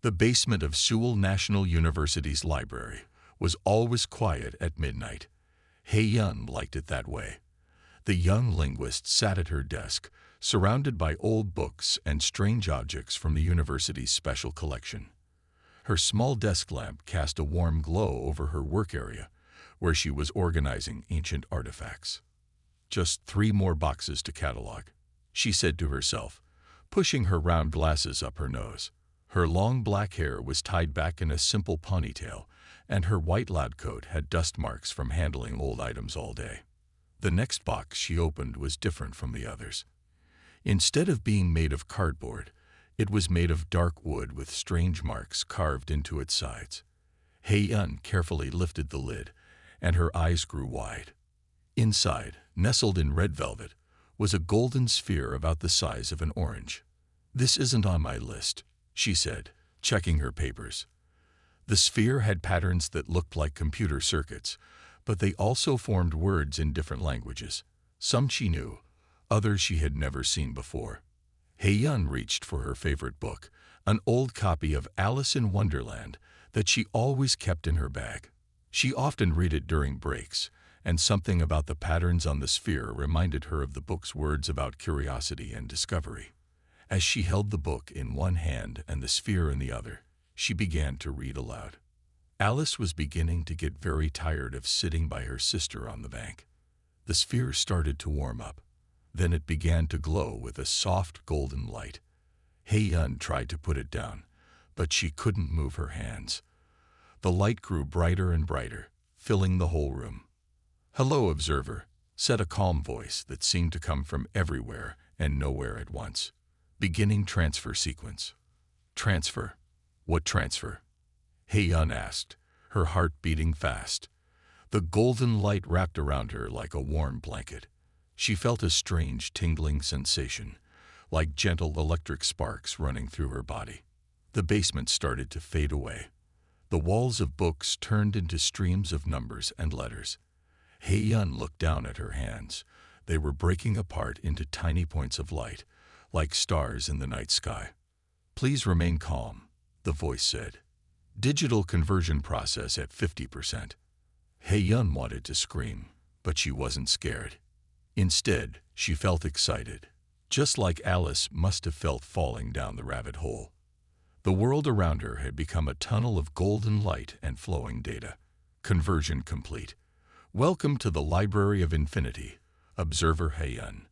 The basement of Seoul National University's library was always quiet at midnight. Hye-yeon liked it that way. The young linguist sat at her desk, surrounded by old books and strange objects from the university's special collection. Her small desk lamp cast a warm glow over her work area, where she was organizing ancient artifacts. "Just 3 more boxes to catalog," she said to herself, pushing her round glasses up her nose. Her long black hair was tied back in a simple ponytail, and her white lab coat had dust marks from handling old items all day. The next box she opened was different from the others. Instead of being made of cardboard, it was made of dark wood with strange marks carved into its sides. Hye-yeon carefully lifted the lid, and her eyes grew wide. Inside, nestled in red velvet, was a golden sphere about the size of an orange. "This isn't on my list," she said, checking her papers. The sphere had patterns that looked like computer circuits, but they also formed words in different languages. Some she knew, others she had never seen before. Hye-yeon reached for her favorite book, an old copy of Alice in Wonderland that she always kept in her bag. She often read it during breaks, and something about the patterns on the sphere reminded her of the book's words about curiosity and discovery. As she held the book in one hand and the sphere in the other, she began to read aloud. Alice was beginning to get very tired of sitting by her sister on the bank. The sphere started to warm up. Then it began to glow with a soft golden light. Hye-yeon tried to put it down, but she couldn't move her hands. The light grew brighter and brighter, filling the whole room. "Hello, observer," said a calm voice that seemed to come from everywhere and nowhere at once. "Beginning transfer sequence." "Transfer? What transfer?" Hye-yeon asked, her heart beating fast. The golden light wrapped around her like a warm blanket. She felt a strange tingling sensation, like gentle electric sparks running through her body. The basement started to fade away. The walls of books turned into streams of numbers and letters. Hye-yeon looked down at her hands. They were breaking apart into tiny points of light, like stars in the night sky. "Please remain calm," the voice said. "Digital conversion process at 50%. Hye-yeon wanted to scream, but she wasn't scared. Instead, she felt excited, just like Alice must have felt falling down the rabbit hole. The world around her had become a tunnel of golden light and flowing data. Conversion complete. "Welcome to the Library of Infinity, Observer Hye-yeon."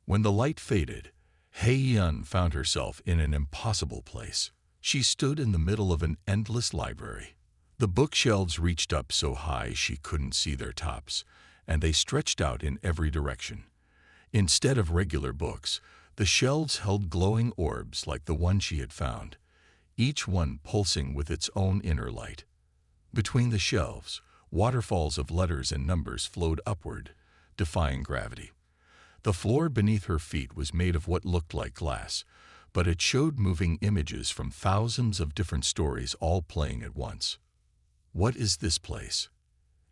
When the light faded, Hye-yeon found herself in an impossible place. She stood in the middle of an endless library. The bookshelves reached up so high she couldn't see their tops, and they stretched out in every direction. Instead of regular books, the shelves held glowing orbs like the one she had found, each one pulsing with its own inner light. Between the shelves, waterfalls of letters and numbers flowed upward, defying gravity. The floor beneath her feet was made of what looked like glass, but it showed moving images from thousands of different stories all playing at once. "What is this place?"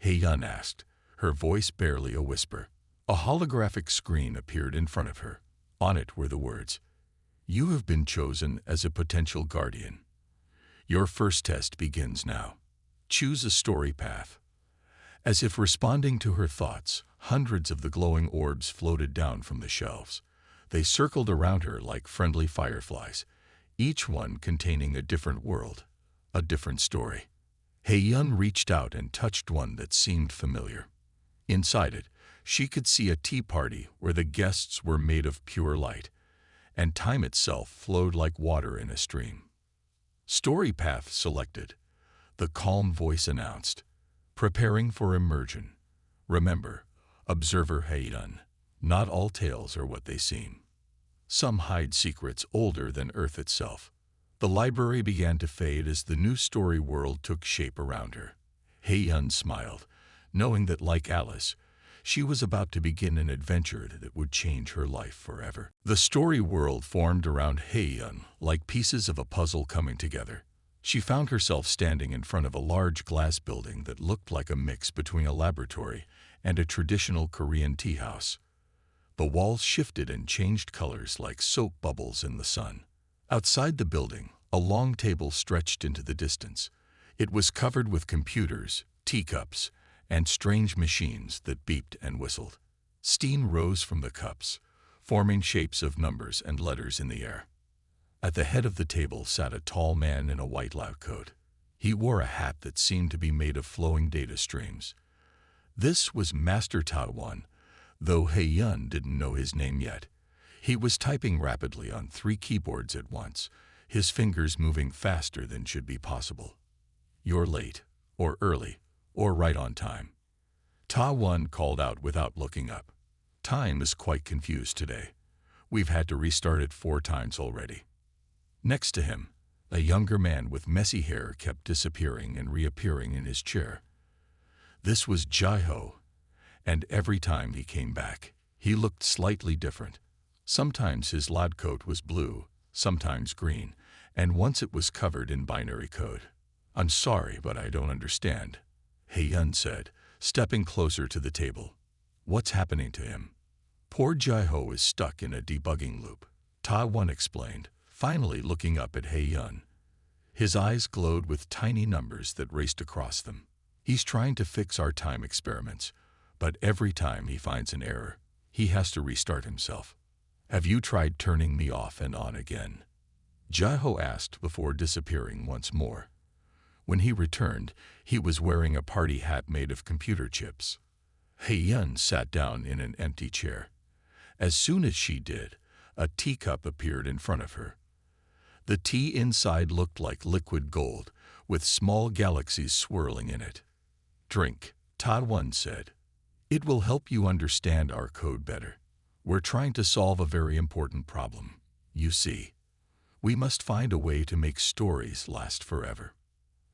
Hye-yeon asked, her voice barely a whisper. A holographic screen appeared in front of her. On it were the words, "You have been chosen as a potential guardian. Your first test begins now. Choose a story path." As if responding to her thoughts, hundreds of the glowing orbs floated down from the shelves. They circled around her like friendly fireflies, each one containing a different world, a different story. Hye-yeon reached out and touched one that seemed familiar. Inside it, she could see a tea party where the guests were made of pure light, and time itself flowed like water in a stream. "Story path selected," the calm voice announced. "Preparing for immersion. Remember, Observer Hye-yeon, not all tales are what they seem. Some hide secrets older than Earth itself." The library began to fade as the new story world took shape around her. Hye-yeon smiled, knowing that, like Alice, she was about to begin an adventure that would change her life forever. The story world formed around Hye-yeon like pieces of a puzzle coming together. She found herself standing in front of a large glass building that looked like a mix between a laboratory and a traditional Korean tea house. The walls shifted and changed colors like soap bubbles in the sun. Outside the building, A long table stretched into the distance. It was covered with computers, teacups, and strange machines that beeped and whistled. Steam rose from the cups, forming shapes of numbers and letters in the air. At the head of the table sat a tall man in a white lab coat. He wore a hat that seemed to be made of flowing data streams. This was Master Taiwan, though He-Yun didn't know his name yet. He was typing rapidly on 3 keyboards at once, his fingers moving faster than should be possible. "You're late, or early, or right on time," Taiwan called out without looking up. "Time is quite confused today. We've had to restart it 4 times already." Next to him, a younger man with messy hair kept disappearing and reappearing in his chair. This was Jai-Ho, and every time he came back, he looked slightly different. Sometimes his lab coat was blue, sometimes green, and once it was covered in binary code. "I'm sorry, but I don't understand," He-Yun said, stepping closer to the table. "What's happening to him?" "Poor Jai-Ho is stuck in a debugging loop," Taiwan explained, finally looking up at He-Yun. His eyes glowed with tiny numbers that raced across them. "He's trying to fix our time experiments, but every time he finds an error, he has to restart himself." "Have you tried turning me off and on again?" Jai-Ho asked before disappearing once more. When he returned, he was wearing a party hat made of computer chips. He-Yun sat down in an empty chair. As soon as she did, a teacup appeared in front of her. The tea inside looked like liquid gold, with small galaxies swirling in it. "Drink," Taiwan said. "It will help you understand our code better. We're trying to solve a very important problem. You see, we must find a way to make stories last forever."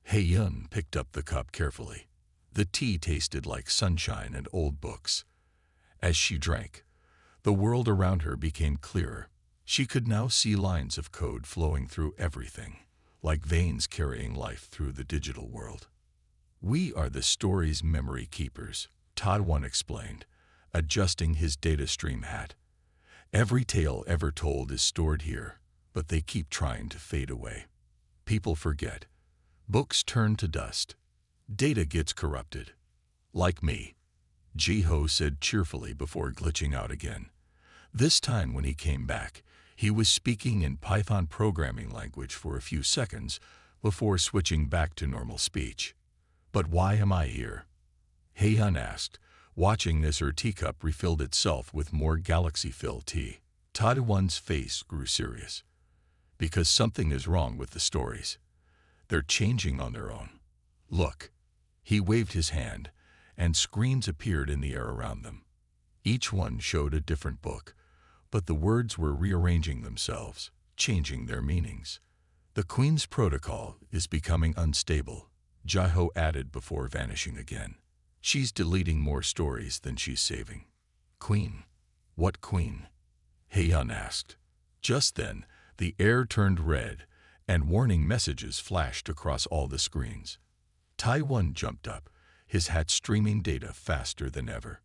He-Yun picked up the cup carefully. The tea tasted like sunshine and old books. As she drank, the world around her became clearer. She could now see lines of code flowing through everything, like veins carrying life through the digital world. "We are the story's memory keepers," Taiwan explained, adjusting his data stream hat. "Every tale ever told is stored here, but they keep trying to fade away. People forget. Books turn to dust. Data gets corrupted. Like me," Jai-Ho said cheerfully before glitching out again. This time when he came back, he was speaking in Python programming language for a few seconds before switching back to normal speech. "But why am I here?" He-Yun asked, watching as her teacup refilled itself with more galaxy-filled tea. Taiwan's face grew serious. "Because something is wrong with the stories. They're changing on their own. Look." He waved his hand, and screens appeared in the air around them. Each one showed a different book, but the words were rearranging themselves, changing their meanings. "The Queen's protocol is becoming unstable," Jai-Ho added before vanishing again. "She's deleting more stories than she's saving." "Queen? What queen?" He-Yun asked. Just then, the air turned red, and warning messages flashed across all the screens. Taiwan jumped up, his hat streaming data faster than ever.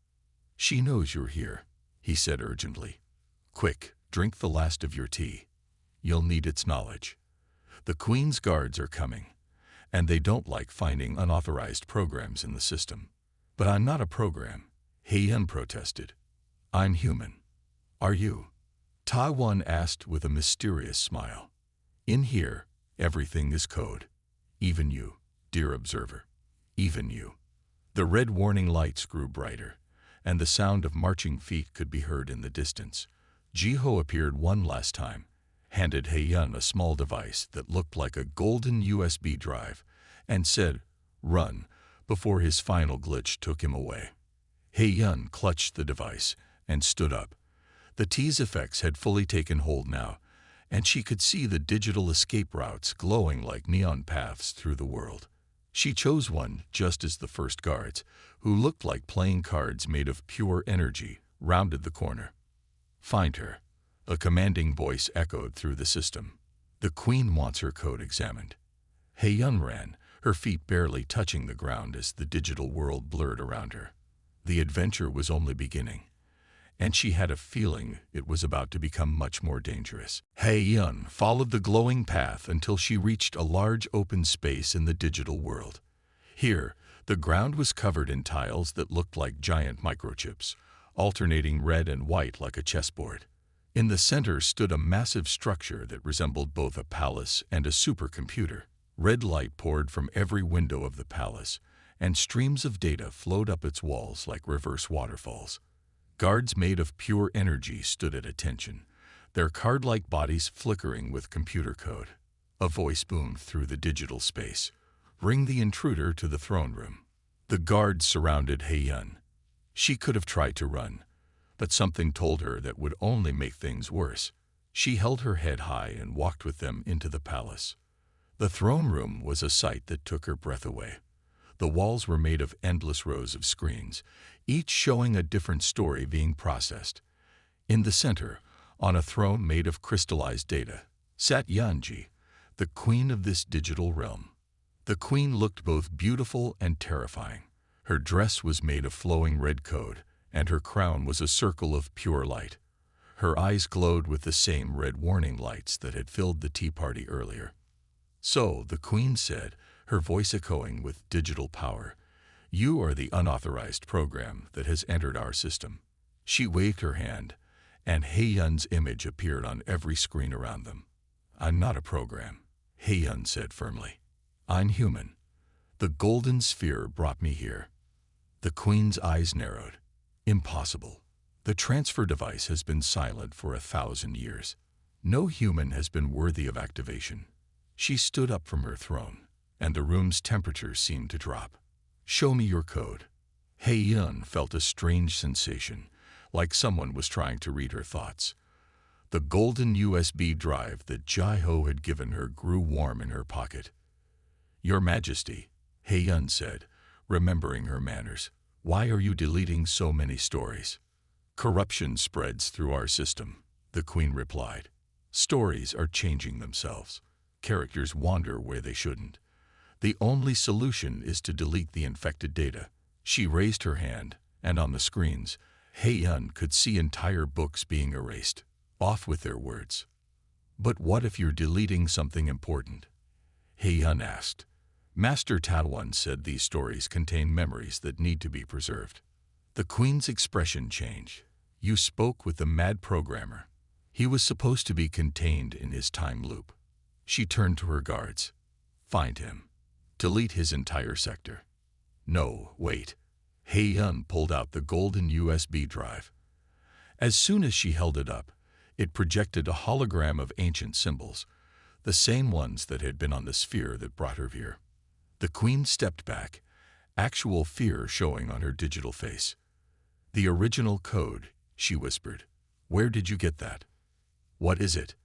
"She knows you're here," he said urgently. "Quick, drink the last of your tea. You'll need its knowledge. The Queen's guards are coming, and they don't like finding unauthorized programs in the system." "But I'm not a program," He-Yun protested. "I'm human. Are you?" Taiwan asked with a mysterious smile. "In here, everything is code. Even you, dear observer. Even you." The red warning lights grew brighter, and the sound of marching feet could be heard in the distance. Jai-Ho appeared one last time, handed He-Yun a small device that looked like a golden USB drive, and said, "Run," before his final glitch took him away. He-Yun clutched the device and stood up. The tea's effects had fully taken hold now, and she could see the digital escape routes glowing like neon paths through the world. She chose one just as the first guards, who looked like playing cards made of pure energy, rounded the corner. "Find her," a commanding voice echoed through the system. "The Queen wants her code examined." He-Yun ran, her feet barely touching the ground as the digital world blurred around her. The adventure was only beginning, and she had a feeling it was about to become much more dangerous. Yun followed the glowing path until she reached a large open space in the digital world. Here, the ground was covered in tiles that looked like giant microchips, alternating red and white like a chessboard. In the center stood a massive structure that resembled both a palace and a supercomputer. Red light poured from every window of the palace, and streams of data flowed up its walls like reverse waterfalls. Guards made of pure energy stood at attention, their card-like bodies flickering with computer code. A voice boomed through the digital space. "Bring the intruder to the throne room." The guards surrounded Yun. She could have tried to run, but something told her that would only make things worse. She held her head high and walked with them into the palace. The throne room was a sight that took her breath away. The walls were made of endless rows of screens, each showing a different story being processed. In the center, on a throne made of crystallized data, sat Yanji, the queen of this digital realm. The queen looked both beautiful and terrifying. Her dress was made of flowing red code, and her crown was a circle of pure light. Her eyes glowed with the same red warning lights that had filled the tea party earlier. "So," the queen said, her voice echoing with digital power, "you are the unauthorized program that has entered our system." She waved her hand, and Yun's image appeared on every screen around them. "I'm not a program," Yun said firmly. "I'm human. The golden sphere brought me here." The queen's eyes narrowed. "Impossible. The transfer device has been silent for 1,000 years. No human has been worthy of activation." She stood up from her throne, and the room's temperature seemed to drop. "Show me your code." Yun felt a strange sensation, like someone was trying to read her thoughts. The golden USB drive that Jai-Ho had given her grew warm in her pocket. "Your Majesty," Yun said, remembering her manners, "why are you deleting so many stories?" "Corruption spreads through our system," the queen replied. "Stories are changing themselves. Characters wander where they shouldn't. The only solution is to delete the infected data." She raised her hand, and on the screens, Yun could see entire books being erased, off with their words. "But what if you're deleting something important?" Yun asked. "Master Tadwan said these stories contain memories that need to be preserved." The queen's expression changed. "You spoke with the mad programmer. He was supposed to be contained in his time loop." She turned to her guards. "Find him. Delete his entire sector." "No, wait." Yun pulled out the golden USB drive. As soon as she held it up, it projected a hologram of ancient symbols, the same ones that had been on the sphere that brought her here. The queen stepped back, actual fear showing on her digital face. "The original code," she whispered. "Where did you get that?" "What is it?"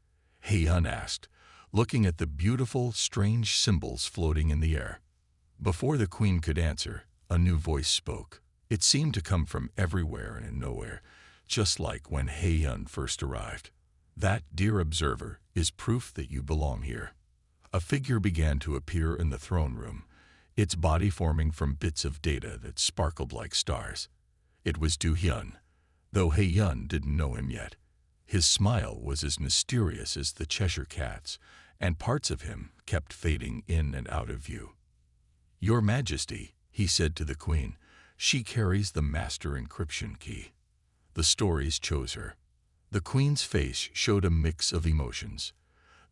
Yun asked, looking at the beautiful, strange symbols floating in the air. Before the queen could answer, a new voice spoke. It seemed to come from everywhere and nowhere, just like when Yun first arrived. "That, dear observer, is proof that you belong here." A figure began to appear in the throne room, its body forming from bits of data that sparkled like stars. It was Do-hyun, though Yun didn't know him yet. His smile was as mysterious as the Cheshire Cat's, and parts of him kept fading in and out of view. "Your Majesty," he said to the queen, "she carries the master encryption key." The stories chose her. The queen's face showed a mix of emotions.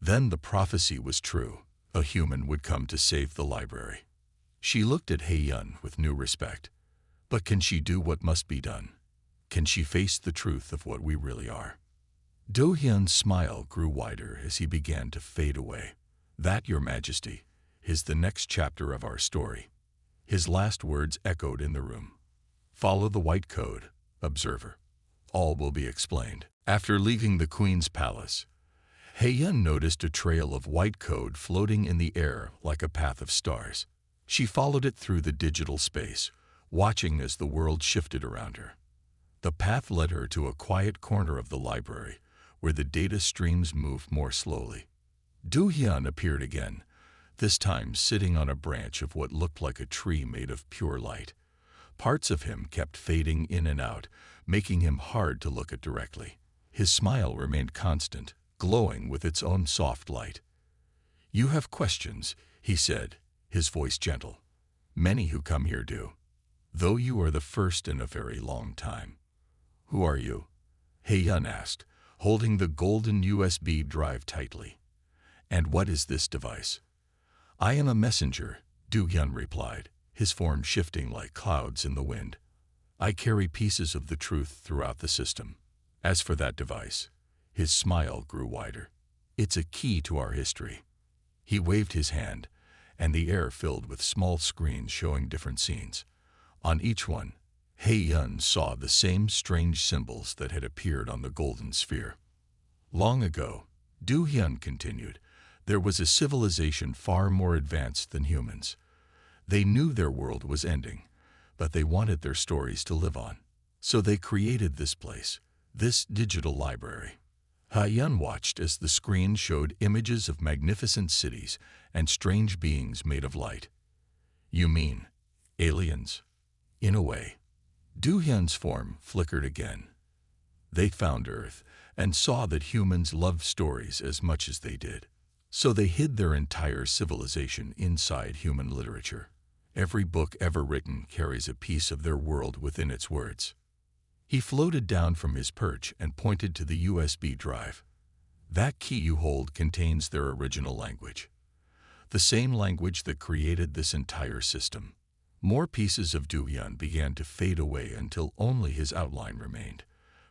Then the prophecy was true. A human would come to save the library. She looked at Yun with new respect. But can she do what must be done? Can she face the truth of what we really are? Do-hyun's smile grew wider as he began to fade away. "That, Your Majesty, is the next chapter of our story." His last words echoed in the room. "Follow the white code, observer. All will be explained." After leaving the queen's palace, Yun noticed a trail of white code floating in the air like a path of stars. She followed it through the digital space, watching as the world shifted around her. The path led her to a quiet corner of the library, where the data streams moved more slowly. Do-hyun appeared again, this time sitting on a branch of what looked like a tree made of pure light. Parts of him kept fading in and out, making him hard to look at directly. His smile remained constant, glowing with its own soft light. "You have questions," he said, his voice gentle. "Many who come here do, though you are the first in a very long time." "Who are you?" Hei-yun asked, holding the golden USB drive tightly. "And what is this device?" "I am a messenger," Du-hyun replied, his form shifting like clouds in the wind. "I carry pieces of the truth throughout the system. As for that device," his smile grew wider, "it's a key to our history." He waved his hand, and the air filled with small screens showing different scenes. On each one, Hei-yun saw the same strange symbols that had appeared on the golden sphere. "Long ago," Du-hyun continued, "there was a civilization far more advanced than humans. They knew their world was ending, but they wanted their stories to live on. So they created this place, this digital library." Hei-yun watched as the screen showed images of magnificent cities and strange beings made of light. "You mean aliens?" "In a way." Du-hyun's form flickered again. "They found Earth and saw that humans loved stories as much as they did. So they hid their entire civilization inside human literature. Every book ever written carries a piece of their world within its words." He floated down from his perch and pointed to the USB drive. "That key you hold contains their original language. The same language that created this entire system." More pieces of Du-hyun began to fade away until only his outline remained.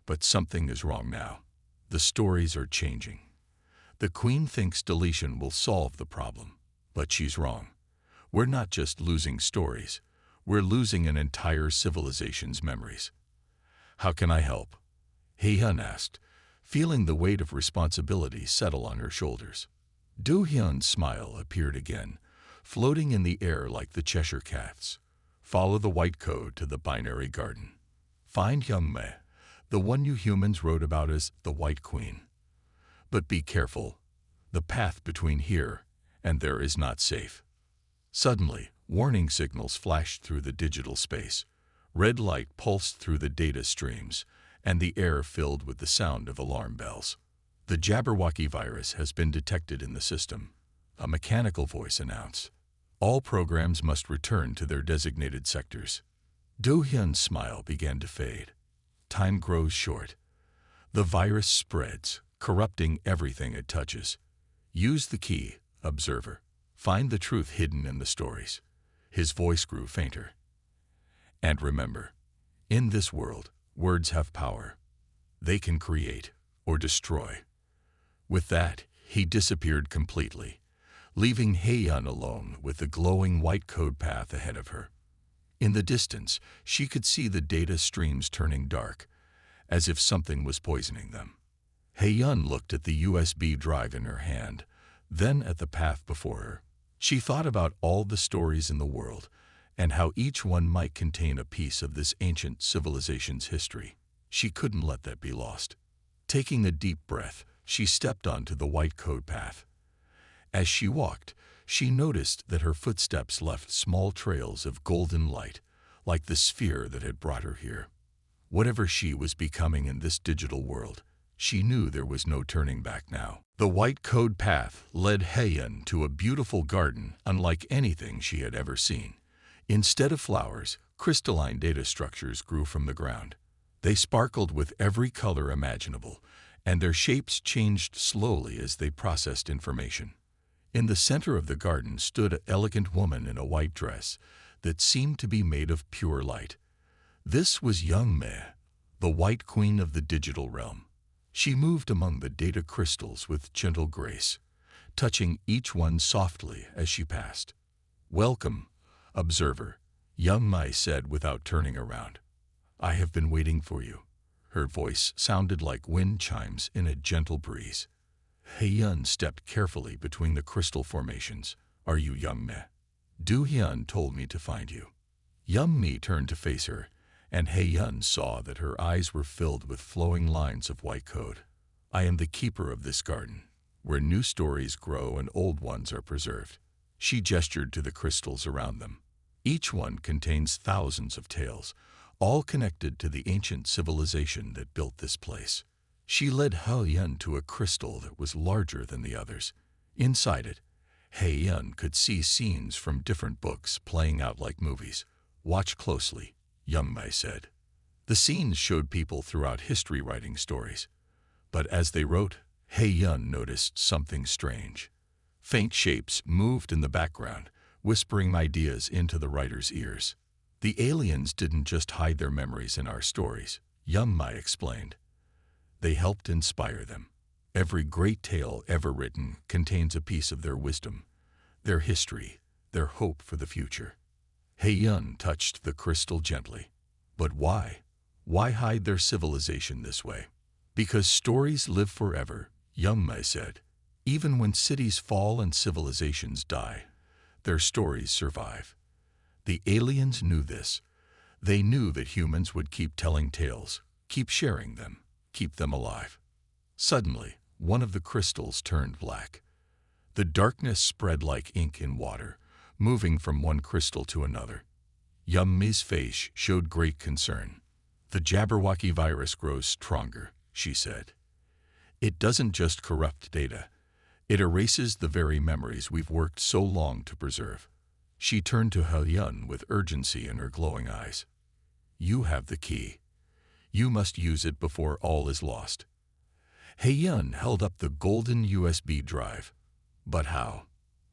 "But something is wrong now. The stories are changing. The Queen thinks deletion will solve the problem, but she's wrong. We're not just losing stories, we're losing an entire civilization's memories." "How can I help?" Hei-yun asked, feeling the weight of responsibility settle on her shoulders. Du-hyun's smile appeared again, floating in the air like the Cheshire Cat's. "Follow the white code to the binary garden. Find young Me, the one you humans wrote about as the White Queen. But be careful. The path between here and there is not safe." Suddenly, warning signals flashed through the digital space. Red light pulsed through the data streams, and the air filled with the sound of alarm bells. "The Jabberwocky virus has been detected in the system," a mechanical voice announced. "All programs must return to their designated sectors." Do-hyun's smile began to fade. Time grows short. The virus spreads, corrupting everything it touches. "Use the key, observer. Find the truth hidden in the stories." His voice grew fainter. "And remember, in this world, words have power. They can create or destroy." With that, he disappeared completely, leaving Hei-yun alone with the glowing white code path ahead of her. In the distance, she could see the data streams turning dark, as if something was poisoning them. Hei-yun looked at the USB drive in her hand, then at the path before her. She thought about all the stories in the world, and how each one might contain a piece of this ancient civilization's history. She couldn't let that be lost. Taking a deep breath, she stepped onto the white code path. As she walked, she noticed that her footsteps left small trails of golden light, like the sphere that had brought her here. Whatever she was becoming in this digital world, she knew there was no turning back now. The white code path led Hei-yun to a beautiful garden unlike anything she had ever seen. Instead of flowers, crystalline data structures grew from the ground. They sparkled with every color imaginable, and their shapes changed slowly as they processed information. In the center of the garden stood an elegant woman in a white dress that seemed to be made of pure light. This was young Me, the White Queen of the digital realm. She moved among the data crystals with gentle grace, touching each one softly as she passed. "Welcome, observer," young Mai said without turning around. "I have been waiting for you." Her voice sounded like wind chimes in a gentle breeze. Hei-yun stepped carefully between the crystal formations. "Are you young Me?" "Du-hyun told me to find you." Young Me turned to face her, and Hei-yun saw that her eyes were filled with flowing lines of white code. "I am the keeper of this garden, where new stories grow and old ones are preserved." She gestured to the crystals around them. Each one contains thousands of tales, all connected to the ancient civilization that built this place. She led He-Yun to a crystal that was larger than the others. Inside it, He-Yun could see scenes from different books playing out like movies. "Watch closely," Yun-Mei said. The scenes showed people throughout history writing stories. But as they wrote, He-Yun noticed something strange. Faint shapes moved in the background, whispering ideas into the writer's ears. "The aliens didn't just hide their memories in our stories," Yun-Mei explained. "They helped inspire them. Every great tale ever written contains a piece of their wisdom, their history, their hope for the future." He-Yun touched the crystal gently. "But why? Why hide their civilization this way?" "Because stories live forever," Yun-Mei said. "Even when cities fall and civilizations die, their stories survive." The aliens knew this. They knew that humans would keep telling tales, keep sharing them, keep them alive. Suddenly, one of the crystals turned black. The darkness spread like ink in water, moving from one crystal to another. Yun-Mei's face showed great concern. "The Jabberwocky virus grows stronger," she said. "It doesn't just corrupt data. It erases the very memories we've worked so long to preserve." She turned to He-Yun with urgency in her glowing eyes. "You have the key. You must use it before all is lost." He-Yun held up the golden USB drive. "But how?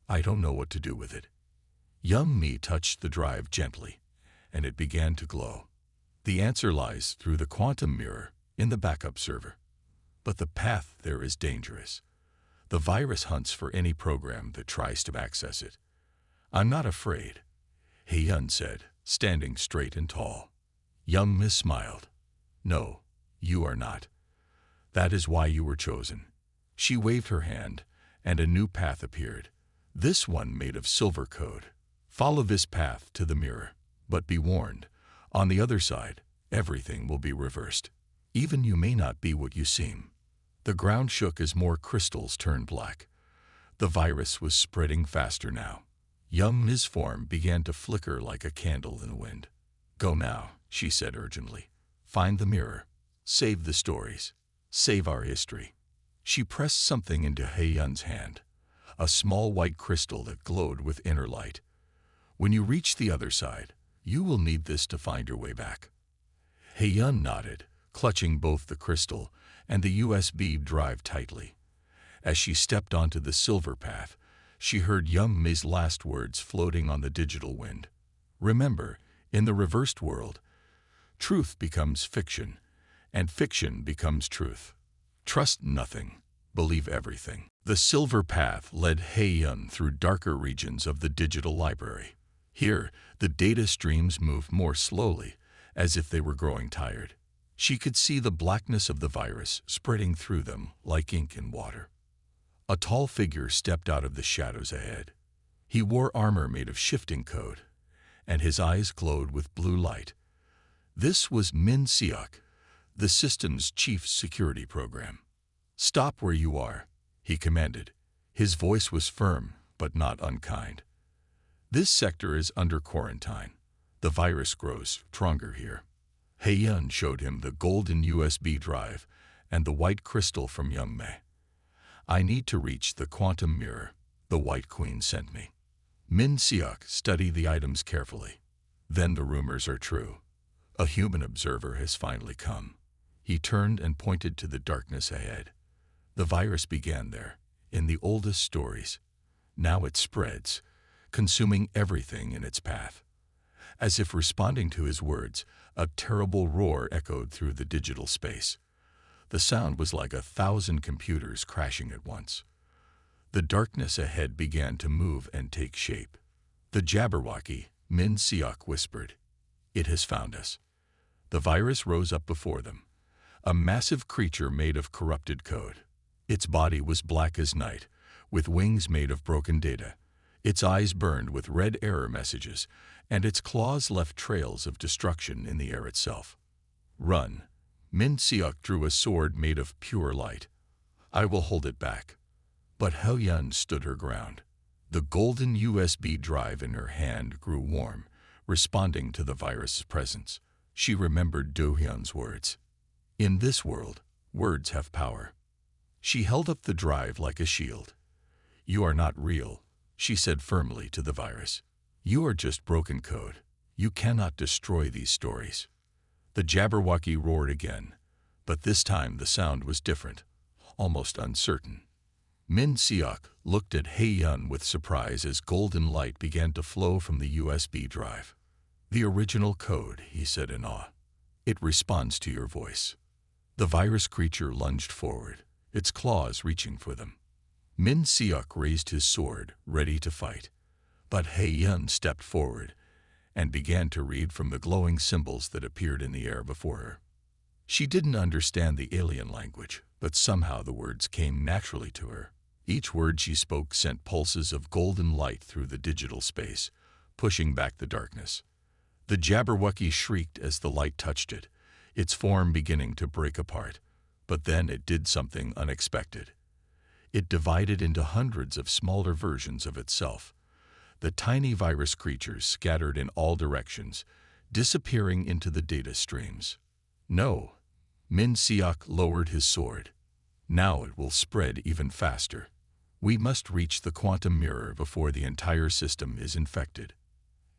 I don't know what to do with it." Yun-Mei touched the drive gently, and it began to glow. "The answer lies through the quantum mirror in the backup server. But the path there is dangerous. The virus hunts for any program that tries to access it." "I'm not afraid," He-Yun said, standing straight and tall. Yun-Mei smiled. "No, you are not. That is why you were chosen." She waved her hand, and a new path appeared. This one made of silver code. "Follow this path to the mirror, but be warned, on the other side, everything will be reversed. Even you may not be what you seem." The ground shook as more crystals turned black. The virus was spreading faster now. Yun-Mei's form began to flicker like a candle in the wind. "Go now," she said urgently. "Find the mirror. Save the stories. Save our history." She pressed something into He-Yun's hand, a small white crystal that glowed with inner light. "When you reach the other side, you will need this to find your way back." He-Yun nodded, clutching both the crystal and the USB drive tightly. As she stepped onto the silver path, she heard Yun-Mei's last words floating on the digital wind. "Remember, in the reversed world, truth becomes fiction, and fiction becomes truth. Trust nothing, believe everything." The silver path led He-Yun through darker regions of the digital library. Here, the data streams moved more slowly, as if they were growing tired. She could see the blackness of the virus spreading through them like ink in water. A tall figure stepped out of the shadows ahead. He wore armor made of shifting code, and his eyes glowed with blue light. This was Min-Seok, the system's chief security program. "Stop where you are," he commanded. His voice was firm, but not unkind. "This sector is under quarantine. The virus grows stronger here." He-Yun showed him the golden USB drive and the white crystal from Yun-Mei. "I need to reach the quantum mirror the White Queen sent me." Min-Seok studied the items carefully. "Then the rumors are true. A human observer has finally come." He turned and pointed to the darkness ahead. "The virus began there, in the oldest stories. Now it spreads, consuming everything in its path." As if responding to his words, a terrible roar echoed through the digital space. The sound was like 1,000 computers crashing at once. The darkness ahead began to move and take shape. "The Jabberwocky," Min-Seok whispered. "It has found us." The virus rose up before them, a massive creature made of corrupted code. Its body was black as night, with wings made of broken data. Its eyes burned with red error messages, and its claws left trails of destruction in the air itself. "Run." Min-Seok drew a sword made of pure light. "I will hold it back." But He-Yun stood her ground. The golden USB drive in her hand grew warm, responding to the virus's presence. She remembered Do-hyun's words. In this world, words have power. She held up the drive like a shield. You are not real, she said firmly to the virus. You are just broken code. You cannot destroy these stories. The Jabberwocky roared again, but this time the sound was different, almost uncertain. Min Seok looked at Hae-yun with surprise as golden light began to flow from the USB drive. The original code, he said in awe. It responds to your voice. The virus creature lunged forward, its claws reaching for them. Min Seok raised his sword, ready to fight. But Hae-yun stepped forward and began to read from the glowing symbols that appeared in the air before her. She didn't understand the alien language, but somehow the words came naturally to her. Each word she spoke sent pulses of golden light through the digital space, pushing back the darkness. The Jabberwocky shrieked as the light touched it, its form beginning to break apart. But then it did something unexpected. It divided into hundreds of smaller versions of itself. The tiny virus creatures scattered in all directions, disappearing into the data streams. No, Min Seok lowered his sword. Now it will spread even faster. We must reach the quantum mirror before the entire system is infected.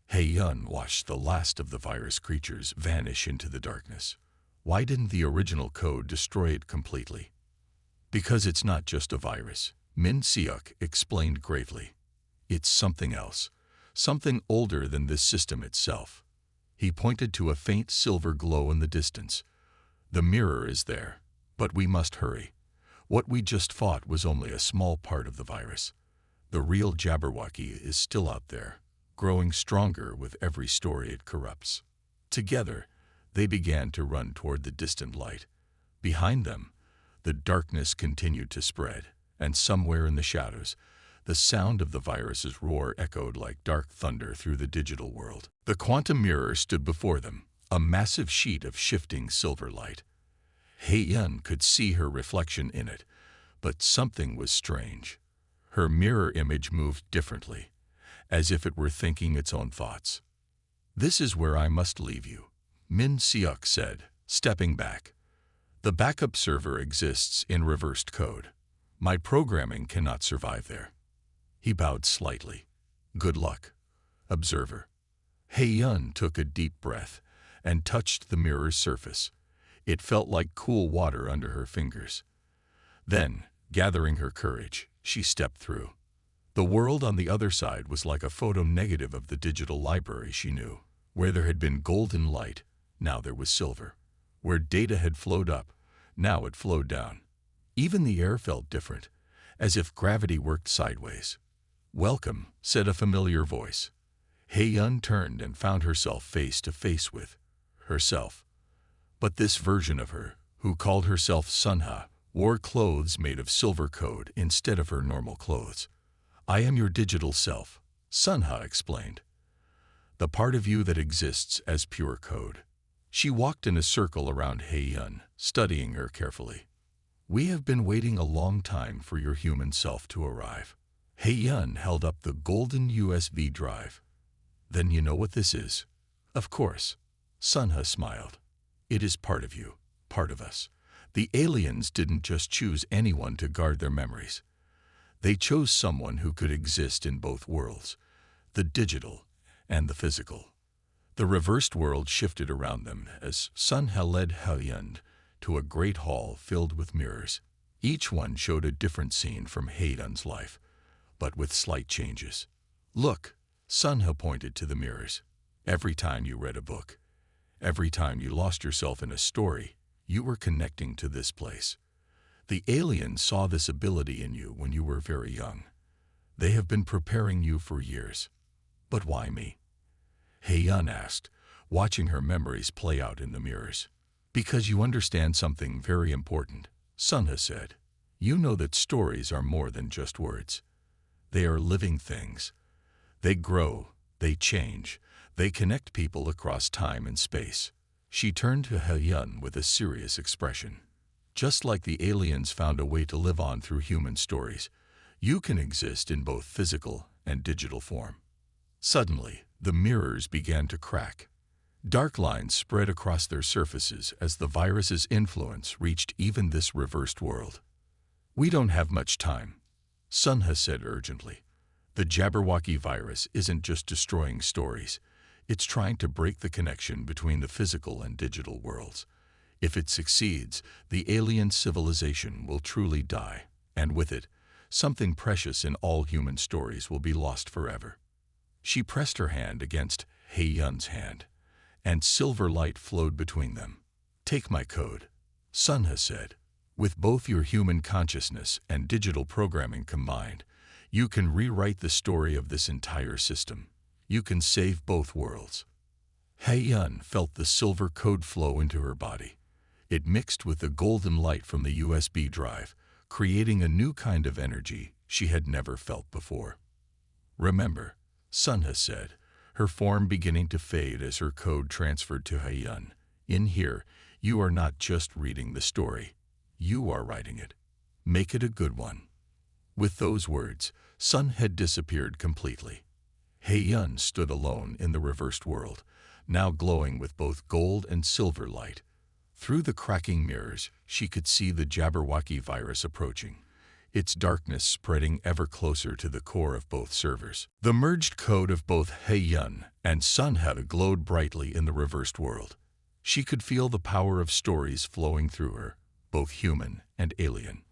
Hae-yun watched the last of the virus creatures vanish into the darkness. Why didn't the original code destroy it completely? Because it's not just a virus, Min Seok explained gravely. It's something else, something older than this system itself. He pointed to a faint silver glow in the distance. The mirror is there, but we must hurry. What we just fought was only a small part of the virus. The real Jabberwocky is still out there, growing stronger with every story it corrupts. Together, they began to run toward the distant light. Behind them, the darkness continued to spread, and somewhere in the shadows, the sound of the virus's roar echoed like dark thunder through the digital world. The quantum mirror stood before them, a massive sheet of shifting silver light. Hae-yun could see her reflection in it, but something was strange. Her mirror image moved differently, as if it were thinking its own thoughts. This is where I must leave you, Min Seok said, stepping back. The backup server exists in reversed code. My programming cannot survive there. He bowed slightly. Good luck, observer. Hae-yun took a deep breath and touched the mirror's surface. It felt like cool water under her fingers. Then, gathering her courage, she stepped through. The world on the other side was like a photo negative of the digital library she knew. Where there had been golden light, now there was silver. Where data had flowed up, now it flowed down. Even the air felt different, as if gravity worked sideways. Welcome, said a familiar voice. Hae-yun turned and found herself face to face with herself. But this version of her, who called herself Sunha, wore clothes made of silver code instead of her normal clothes. I am your digital self, Sunha explained. The part of you that exists as pure code. She walked in a circle around Hae-yun, studying her carefully. We have been waiting a long time for your human self to arrive. Hae-yun held up the golden USB drive. Then you know what this is? Of course. Sunha smiled. It is part of you, part of us. The aliens didn't just choose anyone to guard their memories. They chose someone who could exist in both worlds, the digital and the physical. The reversed world shifted around them as Sunha led Hae-yun to a great hall filled with mirrors. Each one showed a different scene from Hae-yun's life, but with slight changes. Look, Sunha pointed to the mirrors. Every time you read a book, every time you lost yourself in a story, you were connecting to this place. The aliens saw this ability in you when you were very young. They have been preparing you for years. But why me? Hae-yun asked, watching her memories play out in the mirrors. Because you understand something very important, Sunha said. You know that stories are more than just words. They are living things. They grow, they change, they connect people across time and space. She turned to Hae-yun with a serious expression. Just like the aliens found a way to live on through human stories, you can exist in both physical and digital form. Suddenly, The mirrors began to crack. Dark lines spread across their surfaces as the virus's influence reached even this reversed world. "We don't have much time," Sunha said urgently. "The Jabberwocky virus isn't just destroying stories. It's trying to break the connection between the physical and digital worlds. If it succeeds, the alien civilization will truly die, and with it, something precious in all human stories will be lost forever." She pressed her hand against He-Yun's hand, and silver light flowed between them. "Take my code," Sunha said. "With both your human consciousness and digital programming combined, you can rewrite the story of this entire system. You can save both worlds." He-Yun felt the silver code flow into her body. It mixed with the golden light from the USB drive, creating a new kind of energy she had never felt before. "Remember," Sunha said, her form beginning to fade as her code transferred to He-Yun. "In here, you are not just reading the story. You are writing it. Make it a good one." With those words, Sun had disappeared completely. He-Yun stood alone in the reversed world, now glowing with both gold and silver light. Through the cracking mirrors, she could see the Jabberwocky virus approaching, its darkness spreading ever closer to the core of both servers. The merged code of both He-Yun and Sunha glowed brightly in the reversed world. She could feel the power of stories flowing through her, both human and alien.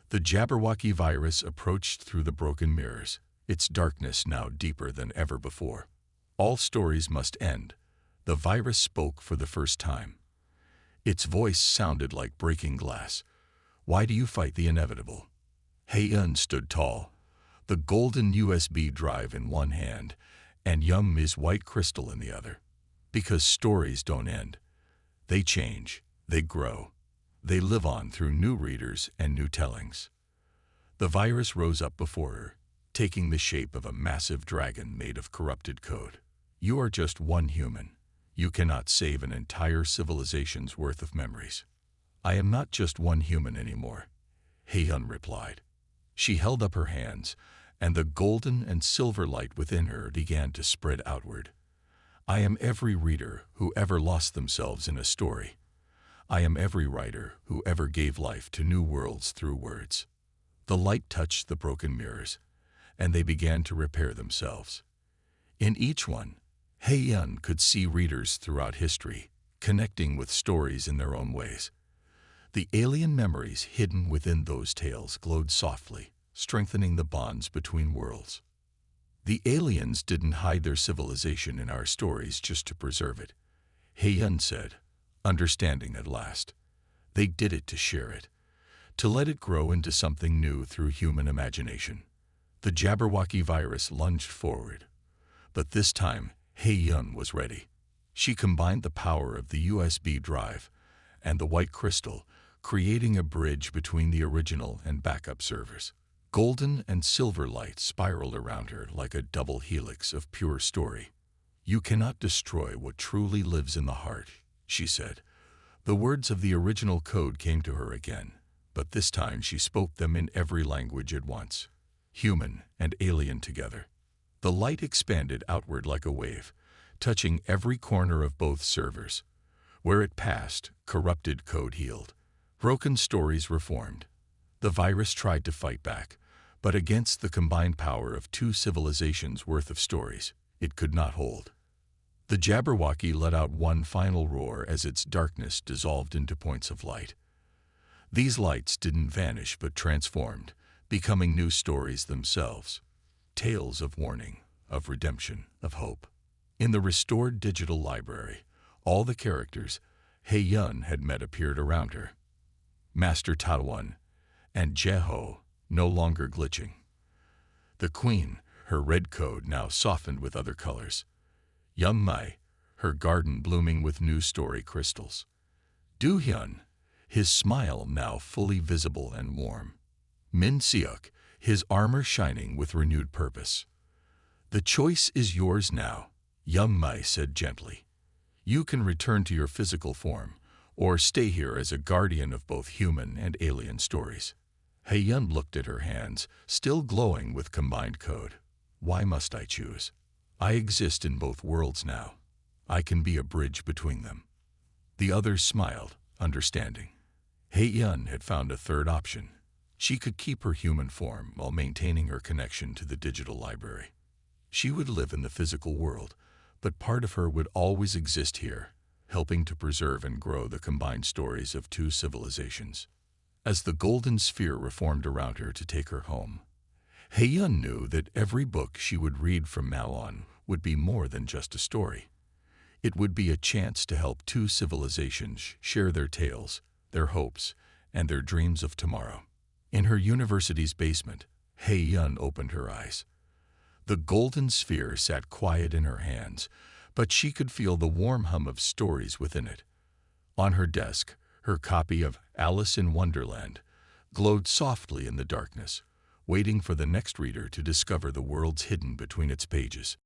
The Jabberwocky virus approached through the broken mirrors, its darkness now deeper than ever before. "All stories must end," the virus spoke for the first time. Its voice sounded like breaking glass. "Why do you fight the inevitable?" He-Yun stood tall, the golden USB drive in one hand and Yum's white crystal in the other. "Because stories don't end. They change, they grow, they live on through new readers and new tellings." The virus rose up before her, taking the shape of a massive dragon made of corrupted code. "You are just one human. You cannot save an entire civilization's worth of memories." "I am not just one human anymore," He-Yun replied. She held up her hands, and the golden and silver light within her began to spread outward. "I am every reader who ever lost themselves in a story. I am every writer who ever gave life to new worlds through words." The light touched the broken mirrors, and they began to repair themselves. In each one, He-Yun could see readers throughout history, connecting with stories in their own ways. The alien memories hidden within those tales glowed softly, strengthening the bonds between worlds. "The aliens didn't hide their civilization in our stories just to preserve it," He-Yun said, understanding at last. "They did it to share it, to let it grow into something new through human imagination." The Jabberwocky virus lunged forward, but this time He-Yun was ready. She combined the power of the USB drive and the white crystal, creating a bridge between the original and backup servers. Golden and silver light spiraled around her like a double helix of pure story. "You cannot destroy what truly lives in the heart," she said. The words of the original code came to her again, but this time she spoke them in every language at once, human and alien together. The light expanded outward like a wave, touching every corner of both servers. Where it passed, corrupted code healed. Broken stories reformed. The virus tried to fight back, but against the combined power of two civilizations' worth of stories, it could not hold. The Jabberwocky let out one final roar as its darkness dissolved into points of light. These lights didn't vanish but transformed, becoming new stories themselves. Tales of warning, of redemption, of hope. In the restored digital library, all the characters He-Yun had met appeared around her. Master Taowan and Jeho, no longer glitching. The Queen, her red code now softened with other colors. Young Mai, her garden blooming with new story crystals. Do-Hyun, his smile now fully visible and warm. Min Seok, his armor shining with renewed purpose. "The choice is yours now," Young Mai said gently. "You can return to your physical form, or stay here as a guardian of both human and alien stories." He-Yun looked at her hands, still glowing with combined code. "Why must I choose? I exist in both worlds now. I can be a bridge between them." The others smiled, understanding. Hei-yun had found a third option. She could keep her human form while maintaining her connection to the digital library. She would live in the physical world, but part of her would always exist here, helping to preserve and grow the combined stories of two civilizations. As the golden sphere reformed around her to take her home, Hei-yun knew that every book she would read from now on would be more than just a story. It would be a chance to help two civilizations share their tales, their hopes, and their dreams of tomorrow. In her university's basement, Hei-yun opened her eyes. The golden sphere sat quiet in her hands, but she could feel the warm hum of stories within it. On her desk, her copy of Alice in Wonderland glowed softly in the darkness, waiting for the next reader to discover the worlds hidden between its pages.